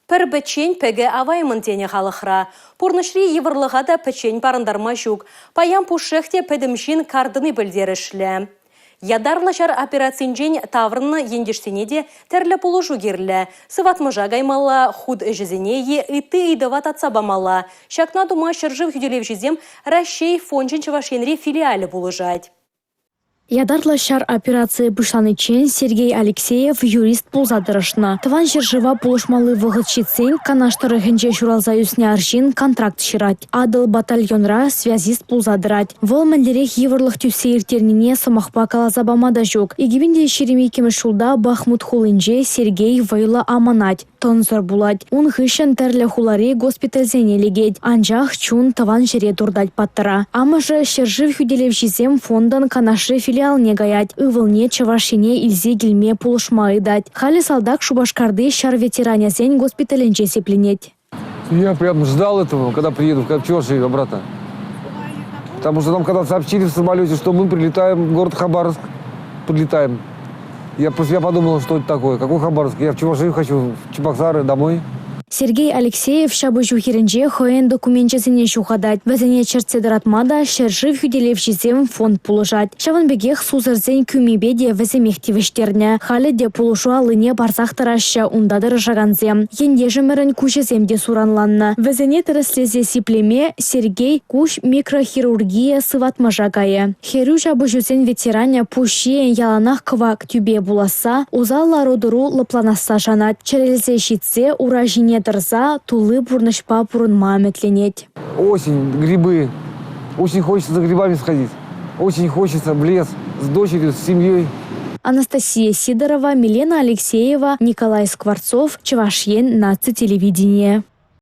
Пір бәтчен пәге аваймын тене халықра. Пурнышри еврлыға да пәтчен парындарма жүк. Паян пушехте пәдімшін кардыны білдерішлі. Ядарлашар операциянжен таврны ендештене де тәрлі полужу керлі. Сыватмыжа гаймала, худ жүзінеге ыты идыват атсабамала. Шакна дума шыржыв хүделев жүзем Рашей фонжен чывашенри филиалы болужать. Ядарлашар операция бышланычен Сергей Алексеев юрист пулзадырышна. Тыван жыржыва полушмалы вғытчицен канаштыры генже журалзаюсне аршин контракт шырать. Адыл батальонра связист пулзадырать. Вол мәндерек еврлых тюсейртернине самахпа калазабамада жүк. Егибінде шеремейкемі шулда Бахмут хулынже Сергей вайла аманать. Тонзор булать. Он хыщен тәрлі хуларе госпитальзене легет. Анжах чун тыван жире турдать паттыра. Амажы шыржыв хүделев жизем фондан канашры филиал не гаять. Ывылне чавашине илзе гильме полушмаы дать. Хали салдак шубашкарды шар ветеранязен госпиталенче сепленеть. Я прям ждал этого, когда приеду в Чувашию обратно. Потому что нам когда сообщили в самолете, что мы прилетаем в город Хабаровск, подлетаем. Я подумал, что это такое. Какой Хабаровск? Я в Чувашию хочу, в Чебоксары, домой. Сергей Алексеев шабы жухеренже хоен документчесіне шухадать. Вәзіне черцедіратмада шержив хүделев жезем фонд пулышать. Шаванбегех сузырзен күмебеде вәземехтивіштерне. Халі де пулышу алыне барзақ тараща ундадыр жаганзем. Ендежімірін күшеземде суранланны. Вәзіне тіріслезе сиплеме Сергей куш микрохирургия сыватма жагайы. Херу жабы жүзен ветеране пушиен яланах квак тюбе буласа, узалла родыру лыпланаса жанат. Черелзе щитсе уражине дырза тулы бурнышпа пурынма метленеть. Осень, грибы. Очень хочется за грибами сходить. Очень хочется в лес с дочерью, с семьей. Анастасия Сидорова, Милена Алексеева, Николай Скворцов, Чувашьен, Наци телевидение.